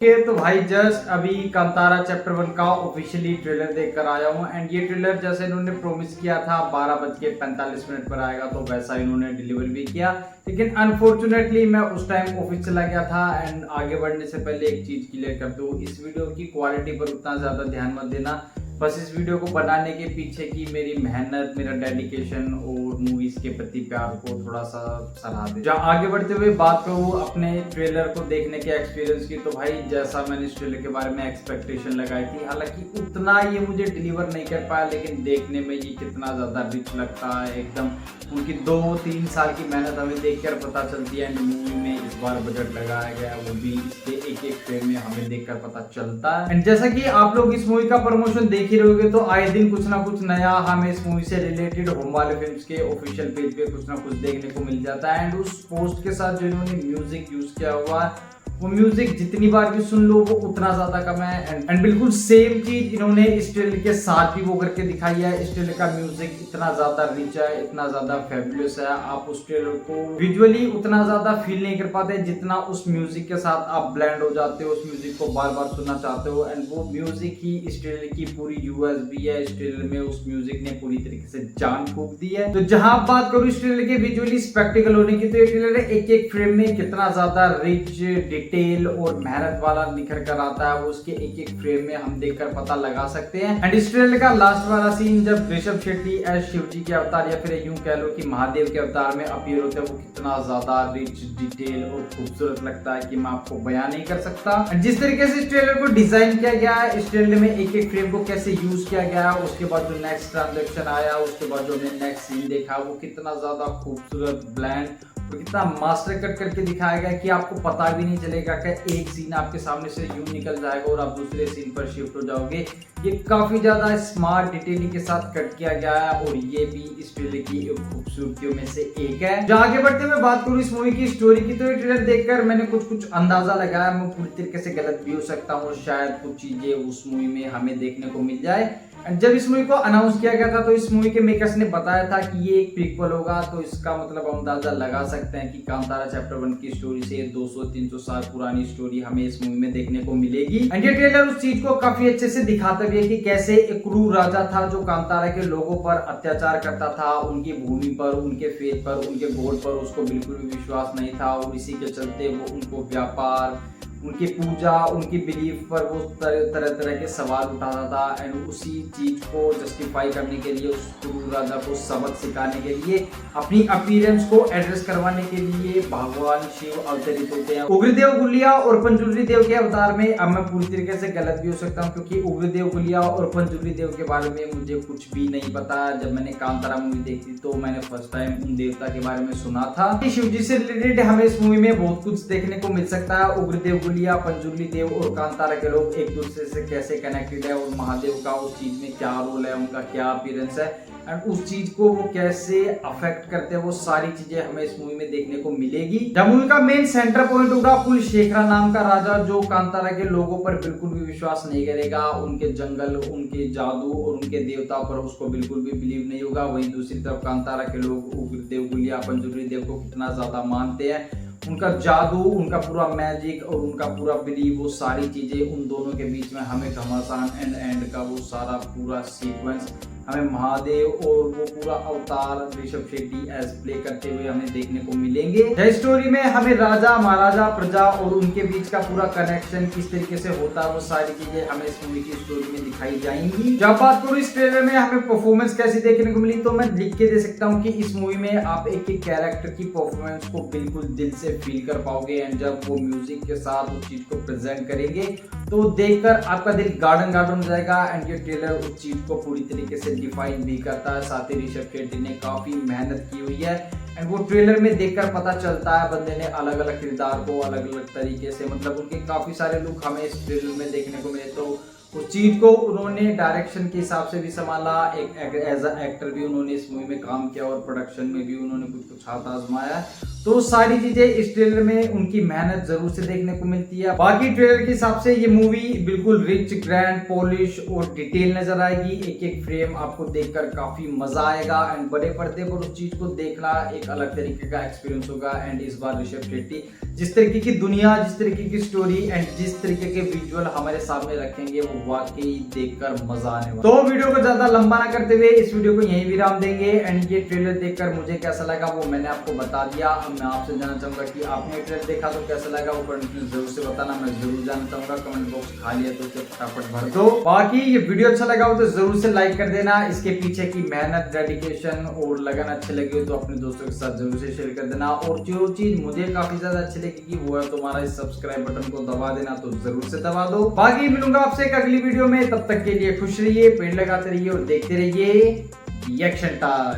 तो भाई जस्ट अभी कांतारा चैप्टर 1 का ऑफिशियली ट्रेलर देखकर आया हूँ। एंड ये ट्रेलर जैसे इन्होंने प्रॉमिस किया था 12:45 पर आएगा, तो वैसा इन्होंने डिलीवर भी किया। लेकिन अनफॉर्चुनेटली मैं उस टाइम ऑफिस चला गया था। एंड आगे बढ़ने से पहले एक चीज क्लियर कर दूं, इस वीडियो की क्वालिटी पर उतना ज्यादा ध्यान मत देना। बस इस वीडियो को बनाने के पीछे की मेरी मेहनत, मेरा डेडिकेशन और मूवीज के प्रति प्यार को थोड़ा सा सराहा दे। जहाँ आगे बढ़ते हुए बात करूँ अपने ट्रेलर को देखने के एक्सपीरियंस की, तो भाई जैसा मैंने इस ट्रेलर के बारे में एक्सपेक्टेशन लगाई थी, हालांकि उतना ये मुझे डिलीवर नहीं कर पाया, लेकिन देखने में ये कितना ज्यादा रिच लगता है। एकदम उनकी 2-3 साल की मेहनत हमें देखकर पता चलती है। एंड मूवी में इस बार बजट लगाया गया, वो भी इसके एक फ्रेम में हमें देखकर पता चलता है। एंड जैसा कि आप लोग इस मूवी का प्रमोशन देख ही रहोगे, तो आए दिन कुछ ना कुछ नया हमें इस मूवी से रिलेटेड होम वाले फिल्म्स के ऑफिशियल पेज पे कुछ ना कुछ देखने को मिल जाता है। एंड उस पोस्ट के साथ जो इन्होंने म्यूजिक यूज किया हुआ है, वो म्यूजिक जितनी बार भी सुन लो वो उतना ज्यादा कम है। एंड बिल्कुल सेम चीज इन्होंने इस ट्रेलर के साथ भी वो करके दिखाई है। इस ट्रेलर का म्यूजिक इतना ज्यादा रिच है, इतना ज्यादा फेबुलस है, आप उस ट्रेलर को विजुअली उतना ज्यादा फील नहीं कर पाते जितना उस म्यूजिक के साथ आप ब्लेंड हो जाते हो, उस म्यूजिक को बार बार सुनना चाहते हो। एंड वो म्यूजिक ही इस ट्रेलर की पूरी यूएसबी है। इस ट्रेलर में उस म्यूजिक ने पूरी तरीके से जान फूंक दी है। तो जहां बात करूं इस ट्रेलर के विजुअली स्पेक्टिकल होने की, तो ये ट्रेलर एक एक फ्रेम में कितना ज्यादा रिच डिटेल और मेहनत वाला निखर कर आता है, वो उसके एक एक फ्रेम में हम देखकर पता लगा सकते हैं। एंड इस ट्रेलर का लास्ट वाला सीन जब ऋषभ शेट्टी एज शिवजी के अवतार या फिर यूं कह लो कि महादेव के अवतार में अपीयर होते हैं, वो कितना ज्यादा रिच डिटेल और खूबसूरत लगता है कि मैं आपको बयान नहीं कर सकता। जिस तरीके से इस ट्रेलर को डिजाइन किया गया है, इस ट्रेलर में एक एक फ्रेम को कैसे यूज किया गया है, उसके बाद जो नेक्स्ट ट्रांजेक्शन आया, उसके बाद जो हमने नेक्स्ट सीन देखा, वो कितना ज्यादा खूबसूरत ब्लैंड और कितना मास्टर कट करके दिखाया गया कि आपको पता भी नहीं चलेगा कि एक सीन आपके सामने से यूं निकल जाएगा और आप दूसरे सीन पर शिफ्ट हो जाओगे। ये काफी ज्यादा स्मार्ट डिटेलिंग के साथ कट किया गया है और ये भी इस ट्रेलर की खूबसूरतियों में से एक है। जहाँ आगे बढ़ते हुए बात करूँ इस मूवी की स्टोरी की, तो ये ट्रेलर देखकर मैंने कुछ अंदाजा लगाया। मैं पूरी तरीके से गलत भी हो सकता हूँ, शायद कुछ चीजें उस मूवी में हमें देखने को मिल जाए। एंड जब इस मूवी को अनाउंस किया गया था, तो इस मूवी के मेकर्स ने बताया था कि ये एक प्रीक्वल होगा, तो इसका मतलब हम अंदाजा लगा सकते हैं कि कांतारा चैप्टर 1 की स्टोरी से 200-300 साल पुरानी स्टोरी हमें इस मूवी में देखने को मिलेगी। एंड ये ट्रेलर उस चीज को काफी अच्छे से दिखाता भी है कि कैसे एक क्रूर राजा था जो कांतारा के लोगों पर अत्याचार करता था, उनकी भूमि पर, उनके फेथ पर, उनके गॉड पर उसको बिल्कुल भी विश्वास नहीं था, और इसी के चलते वो उनको व्यापार, उनकी पूजा, उनकी बिलीफ पर वो तरह के सवाल उठाता था। एंड उसी चीज को जस्टिफाई करने के लिए, उस क्रूर राजा को सबक सिखाने के लिए, अपनी अपीयरेंस को एड्रेस करवाने के लिए भगवान शिव अवतरित होते हैं उग्रदेव गुलिया और पंजुर्ली देव के अवतार में। अब मैं पूरी तरीके से गलत भी हो सकता हूँ, क्योंकि उग्रदेव गुलिया और पंजुर्ली देव के बारे में मुझे कुछ भी नहीं पता। जब मैंने कांतारा मूवी देखी तो मैंने फर्स्ट टाइम उन देवता के बारे में सुना था। शिव जी से रिलेटेड हमें इस मूवी में बहुत कुछ देखने को मिल सकता है। उग्रदेव गुलिया, पंजुर्ली देव और कांतारा के लोग एक दूसरे से कैसे कनेक्टेड है, और महादेव का उस चीज में क्या रोल है, उनका क्या अपीयरेंस है, एंड उस चीज को वो कैसे अफेक्ट करते हैं, वो सारी चीजें हमें इस मूवी में देखने को मिलेगी। जब मूवी का मेन सेंटर पॉइंट होगा कुलशेखरा नाम का राजा, जो कांतारा के लोगों पर बिल्कुल भी विश्वास नहीं करेगा, उनके जंगल, उनके जादू और उनके देवता पर उसको बिल्कुल भी बिलीव नहीं होगा। वहीं दूसरी तरफ कांतारा के लोग उग्रदेव गुलिया, पंजुर्ली देव को कितना ज्यादा मानते हैं, उनका जादू, उनका पूरा मैजिक और उनका पूरा बिलीव, वो सारी चीजें उन दोनों के बीच में हमें घमासान एंड का वो सारा पूरा सीक्वेंस हमें महादेव और वो पूरा अवतार ऋषभ शेट्टी एज प्ले करते हुए हमें देखने को मिलेंगे। इस स्टोरी में हमें राजा, महाराजा, प्रजा और उनके बीच का पूरा कनेक्शन किस तरीके से होता है, वो सारी चीजें हमें इस मूवी की स्टोरी में दिखाई जाएंगी। जब बात करूँ इस ट्रेलर में हमें परफॉर्मेंस कैसी देखने को मिली, तो मैं लिख के दे सकता हूँ कि इस मूवी में आप एक एक कैरेक्टर की परफॉर्मेंस को बिल्कुल दिल से फील कर पाओगे। एंड जब वो म्यूजिक के साथ उस चीज को प्रेजेंट करेंगे, तो देखकर आपका दिल गार्डन गार्डन हो जाएगा। एंड ये ट्रेलर उस चीज को पूरी तरीके से डिफाइन भी करता है। साथ ही ऋषभ शेट्टी ने काफी मेहनत की हुई है। एंड वो ट्रेलर में देखकर पता चलता है बंदे ने अलग अलग किरदार को अलग अलग तरीके से, मतलब उनके काफी सारे लुक हमें इस ट्रेलर में देखने को मिले। तो उस चीज को उन्होंने डायरेक्शन के हिसाब से भी संभाला, एक एज अ एक्टर भी उन्होंने इस मूवी में काम किया और प्रोडक्शन में भी उन्होंने कुछ हाथ आजमाया। तो सारी चीजें इस ट्रेलर में उनकी मेहनत जरूर से देखने को मिलती है। बाकी ट्रेलर के हिसाब से ये मूवी बिल्कुल रिच, ग्रैंड, पॉलिश और डिटेल नजर आएगी। एक एक फ्रेम आपको देखकर काफी मजा आएगा एंड बड़े पर्दे पर उस चीज को देखना एक अलग तरीके का एक्सपीरियंस होगा। एंड इस बार ऋषभ शेट्टी जिस तरीके की दुनिया, जिस तरीके की स्टोरी एंड जिस तरीके के विजुअल हमारे सामने रखेंगे वो वाकई देखकर मजा आने वाला। तो वीडियो को ज्यादा लंबा ना करते हुए इस वीडियो को यहीं विराम देंगे। एंड ये ट्रेलर देखकर मुझे कैसा लगा वो मैंने आपको बता दिया। अब मैं आपसे जानना चाहूंगा कि आपने ये ट्रेलर देखा तो कैसा लगा, वो कमेंट में जरूर से बताना, मैं जरूर जानना चाहूंगा। कमेंट बॉक्स खाली है तो उसे फटाफट भर दो। बाकी ये वीडियो अच्छा लगा हो तो जरूर से लाइक कर देना। इसके पीछे की मेहनत, डेडिकेशन और लगन अच्छी लगी हो तो अपने दोस्तों के साथ जरूर से शेयर कर देना। और जो चीज मुझे काफी ज्यादा अच्छी लगेगी वो है तुम्हारा इस सब्सक्राइब बटन को दबा देना, तो जरूर से दबा दो। बाकी मिलूंगा आपसे एक अगली वीडियो में, तब तक के लिए खुश रहिए, पेड़ लगाते रहिए और देखते रहिए रिएक्शन टाइम।